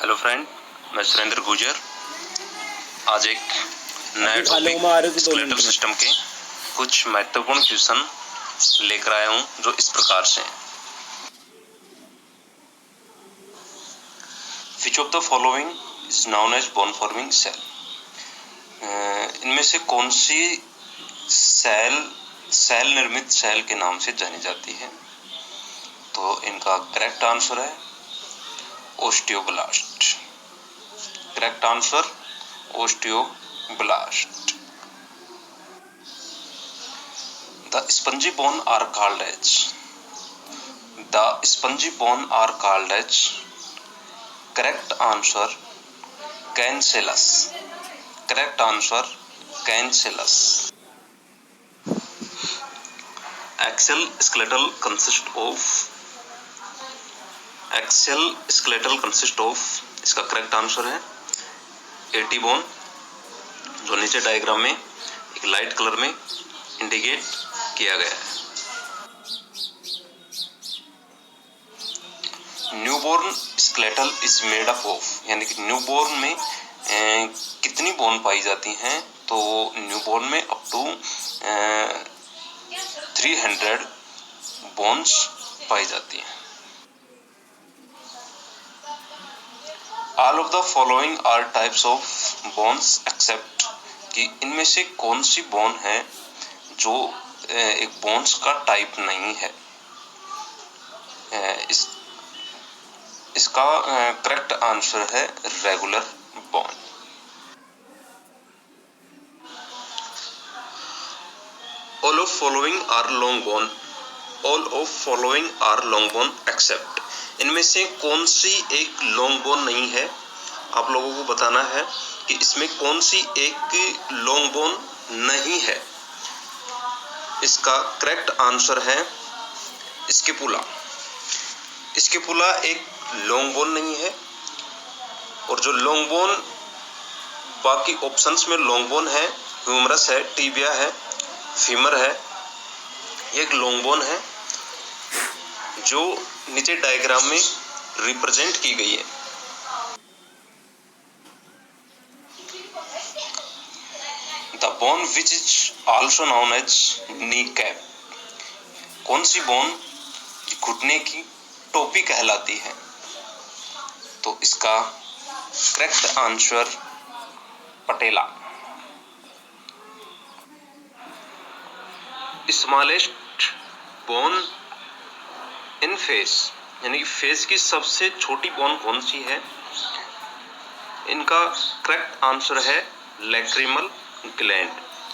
Hello friend, मैं सुरेंद्र गुर्जर आज एक नए टॉपिक स्केलेटल सिस्टम के कुछ महत्वपूर्ण क्वेश्चन लेकर आया हूं जो इस प्रकार से हैं। Which of the following is known as bone forming cell. इनमें से कौन सी सेल निर्मित सेल के नाम से जानी जाती है? तो इनका करेक्ट आंसर है osteoblast. Correct answer osteoblast. The spongy bone are called as correct answer cancellous. Correct answer cancellous. Axial skeletal consist of इसका करेक्ट आंसर है एटी बोन, जो नीचे डायग्राम में एक लाइट कलर में इंडिकेट किया गया है। Newborn skeletal is made up of, यानी कि न्यूबॉर्न में कितनी बोन पाई जाती हैं? तो न्यूबॉर्न में अप टू 300 बोन्स पाई जाती हैं। All of the following are types of bones except, कि इनमें से कौन सी बोन है जो एक बोन्स का टाइप नहीं है? इसका करेक्ट आंसर है regular bone. All of following are long bone except, इनमें से कौन सी एक लॉन्ग बोन नहीं है? आप लोगों को बताना है कि इसमें कौन सी एक लॉन्ग बोन नहीं है। इसका करेक्ट आंसर है स्किपुला। स्किपुला एक लॉन्ग बोन नहीं है, और जो लॉन्ग बोन बाकी ऑप्शंस में लॉन्ग बोन है, ह्यूमरस है, टिबिया है, फीमर है, ये एक लॉन्ग बोन है जो नीचे डायग्राम में रिप्रेजेंट की गई है। The bone which is also known as knee cap, कौन सी बोन घुटने की टोपी कहलाती है? तो इसका करेक्ट आंसर पटेला। स्मॉलेस्ट बोन इन फेस, यानी कि फेस की सबसे छोटी बोन कौन सी है? इनका करेक्ट आंसर है लैक्रिमल ग्लैंड।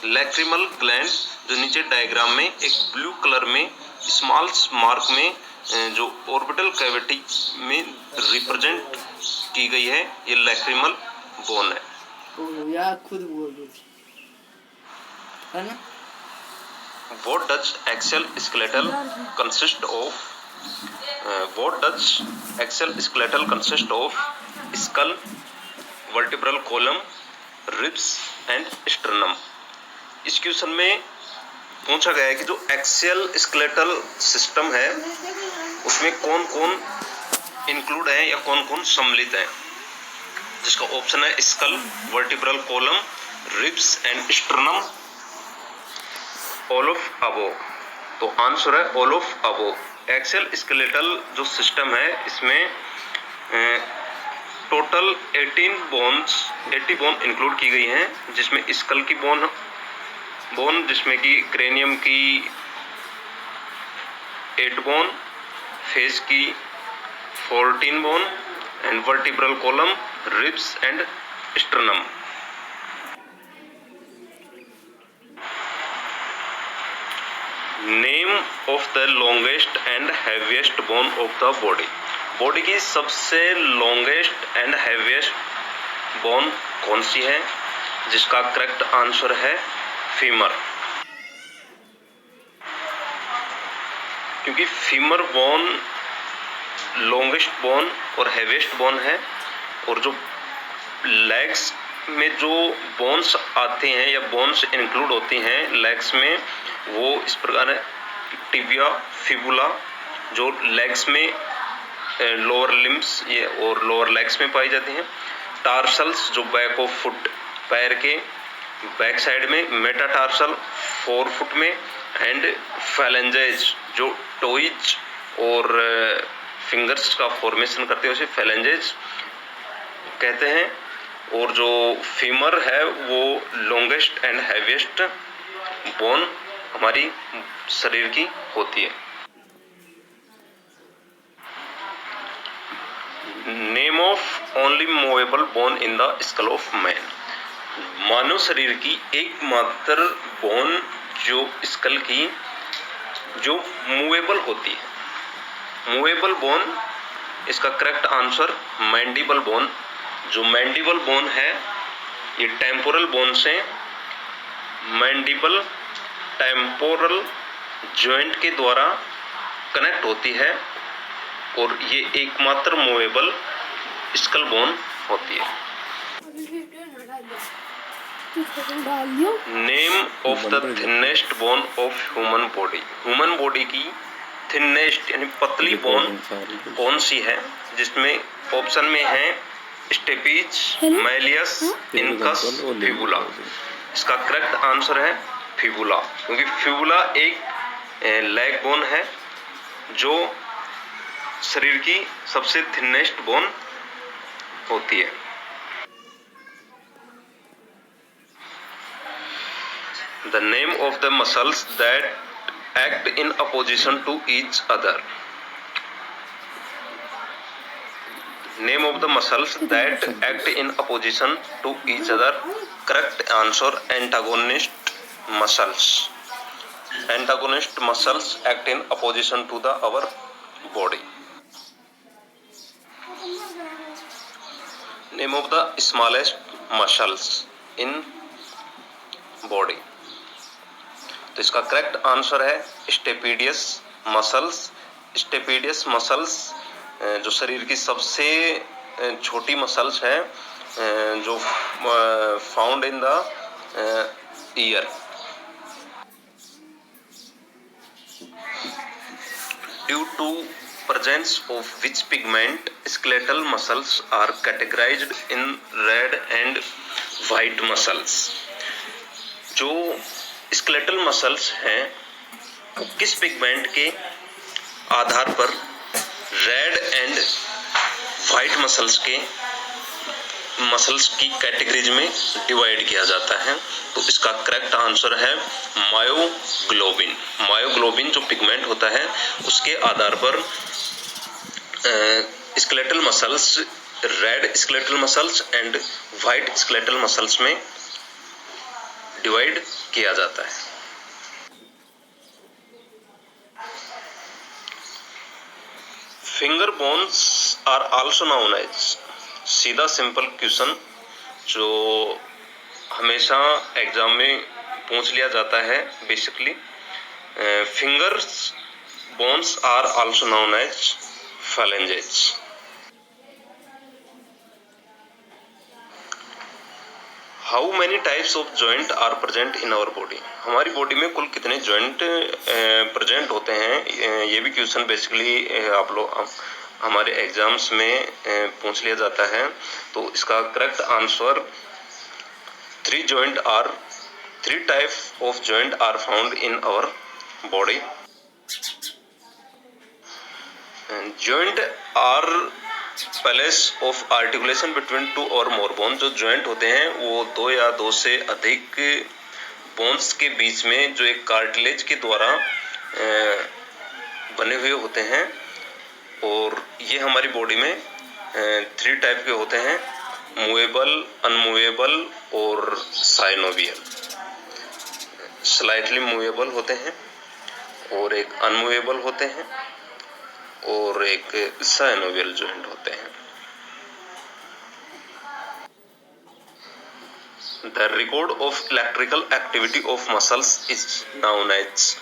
लैक्रिमल ग्लैंड जो नीचे डायग्राम में एक ब्लू कलर में स्मॉल मार्क में जो ऑर्बिटल कैविटी में रिप्रेजेंट की गई है, ये लैक्रिमल बोन है। यार खुद बोल दो, है ना? What does axial skeletal consist of? Skull, vertebral column, ribs and sternum. इस क्वेश्चन में पूछा गया है कि जो एक्सियल स्केलेटल सिस्टम है उसमें कौन कौन इंक्लूड है या कौन कौन सम्मिलित है, जिसका ऑप्शन है skull, vertebral column, ribs and sternum, all of above. तो आंसर है all of above. Axial skeletal जो सिस्टम है इसमें टोटल 80 बोन इंक्लूड की गई हैं, जिसमें स्कल की बोन जिसमें कि क्रेनियम की 8 बोन, फेस की 14 bone and vertebral column, ribs and sternum. Name of the longest and heaviest bone of the body. Body की सबसे लॉन्गेस्ट एंड हैवीएस्ट बोन कौन सी है? जिसका करेक्ट आंसर है फीमर, क्योंकि फीमर बोन लॉन्गेस्ट बोन और heaviest bone है, और जो लेग्स में जो बोन्स आते हैं या बोन्स इंक्लूड होती हैं लेग्स में, वो इस प्रकार है टिबिया, फिबुला, जो लेग्स में लोअर लिम्स ये और लोअर लेग्स में पाई जाती हैं। टार्सल्स जो बैक ऑफ फुट पैर के बैक साइड में, मेटाटार्सल फोर फुट में, एंड फैलेंजेज जो टोइज और फिंगर्स का फॉर्मेशन करते हैं उसे फैलेंजेज कहते हैं। और जो फीमर है वो लॉन्गेस्ट एंड हैवीएस्ट बोन हमारी शरीर की होती है। Name of only movable bone in the skull of man. मानव शरीर की एकमात्र बोन जो स्कल की जो मूवेबल होती है। मूवेबल बोन, इसका करेक्ट आंसर मैंडिबल बोन। जो मैंडिबल बोन है ये टेम्पोरल बोन से मैंडिबल टेम्पोरल जॉइंट के द्वारा कनेक्ट होती है और ये एकमात्र मूवेबल स्कल बोन होती है। Name of the thinnest bone of human body. Human body की थिनेस्ट यानी पतली बोन कौन सी है, जिसमें ऑप्शन में है स्टेपिज, मैलियस, इनकस, फिबुला। इसका करेक्ट आंसर है फिबुला, क्योंकि फिबुला एक लेग बोन है जो शरीर की सबसे थिनेस्ट बोन होती है। The name of the muscles that act in opposition to each other. Name of the muscles that act in opposition to each other. Correct answer antagonist muscles. Antagonist muscles act in opposition to the our body. Name of the smallest muscles in body. तो इसका correct answer है stapedius muscles. Stapedius muscles जो शरीर की सबसे छोटी muscles है जो found in the ear. Due to presence of which pigment skeletal muscles are categorized in red and white muscles। जो स्केलेटल मसल्स हैं वो किस पिगमेंट के आधार पर रेड एंड वाइट मसल्स की कैटेगरीज में डिवाइड किया जाता है? तो इसका करेक्ट आंसर है मायोग्लोबिन। मायोग्लोबिन जो पिगमेंट होता है उसके आधार पर skeletal muscles red skeletal muscles and white skeletal muscles में डिवाइड किया जाता है। Finger bones are also known as. सीधा सिंपल क्वेश्चन जो हमेशा एग्जाम में पूछ लिया जाता है basically. Fingers bones are also known as phalanges। How many types of joint are present in our body? हमारी बॉडी में कुल कितने जॉइंट प्रेजेंट होते हैं, ये भी क्वेश्चन बेसिकली आप लोग हमारे एग्जाम्स में पूछ लिया जाता है। तो इसका correct answer three type of joint are found in our body. Joint are place of articulation between two और मोर बोन। जो जॉइंट होते हैं वो दो या दो से अधिक बोन्स के बीच में जो एक कार्टिलेज के द्वारा बने हुए होते हैं, और ये हमारी बॉडी में थ्री टाइप के होते हैं, मूवेबल, अनमूवेबल और साइनोवियल। स्लाइटली मूवेबल होते हैं और एक अनमूवेबल होते हैं और एक साइनोवियल जॉइंट होते हैं। The record of electrical activity of muscles is known as.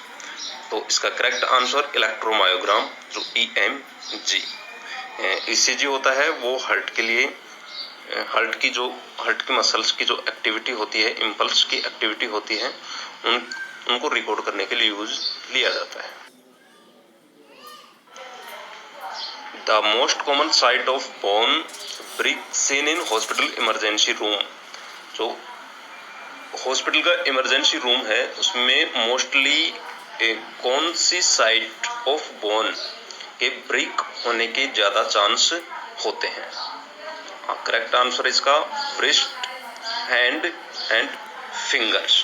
तो इसका करेक्ट आंसर इलेक्ट्रोमायोग्राम जो EMG। ECG होता है वो हार्ट के लिए, हार्ट की मसल्स की जो एक्टिविटी होती है, इम्पल्स की एक्टिविटी होती है, उनको रिकॉर्ड करने के लिए यूज लिया जाता है। The most common site of bone brick seen in hospital emergency room. जो हॉस्पिटल का इमरजेंसी रूम है उसमें मोस्टली कौन सी साइट ऑफ बोन के ब्रेक होने के ज्यादा चांस होते हैं? करेक्ट आंसर इसका wrist, हैंड एंड फिंगर्स,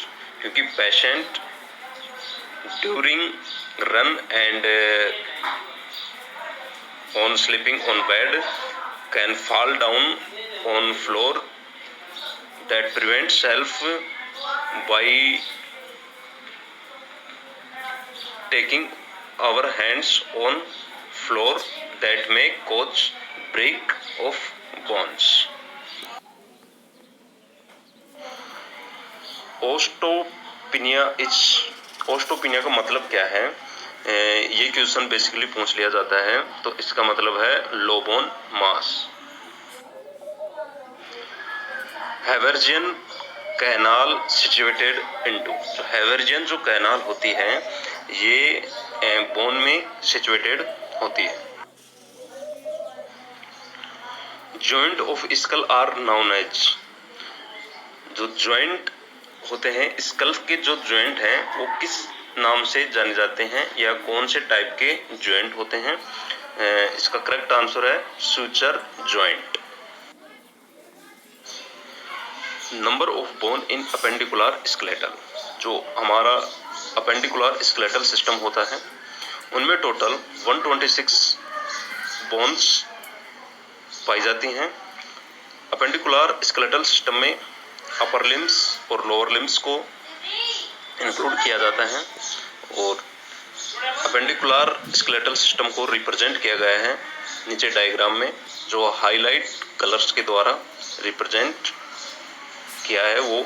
क्योंकि patient during run and on sleeping on bed can fall down on floor that prevents self by taking our hands on floor that may cause break of bones. ओस्टोपिनिया का मतलब क्या है? ये question basically पूछ लिया जाता है, तो इसका मतलब है low bone mass. Haversian canal situated into, जो हैवर्जियन जो कैनाल होती है ये बोन में सिचुएटेड होती है। Joint of skull are known as, जो जॉइंट होते हैं स्कल के जो जॉइंट हैं वो किस नाम से जाने जाते हैं या कौन से टाइप के जॉइंट होते हैं? इसका करेक्ट आंसर है suture joint. Number of bone in appendicular skeletal, जो हमारा अपेंडिकुलर स्केलेटल सिस्टम होता है उनमें टोटल 126 बोन्स पाई जाती हैं। अपेंडिकुलर स्केलेटल सिस्टम में अपर लिम्स और लोअर लिम्स को इंक्लूड किया जाता है और अपेंडिकुलर स्केलेटल सिस्टम को रिप्रेजेंट किया गया है नीचे डायग्राम में, जो हाईलाइट कलर्स के द्वारा रिप्रेजेंट किया है वो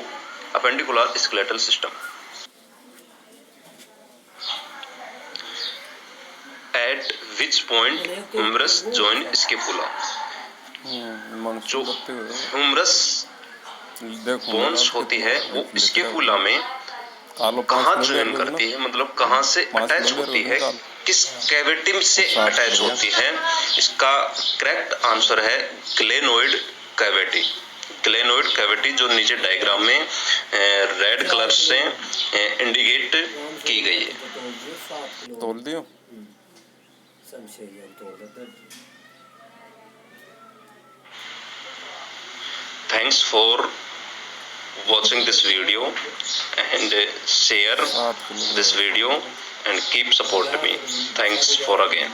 appendicular skeletal system. At which point humerus join scapula, जो ह्यूमरस बोन्स होती है वो स्कैपुला में कहाँ ज्वाइन करती है, मतलब कहाँ से अटैच होती है, किस कैविटी से अटैच होती है? इसका करेक्ट आंसर है ग्लेनोइड कैविटी। ग्लेनोइड कैविटी जो नीचे डायग्राम में रेड कलर से इंडिकेट की गई है। तोल दियो। Thanks for watching this video and share this video and keep supporting me. Thanks for again.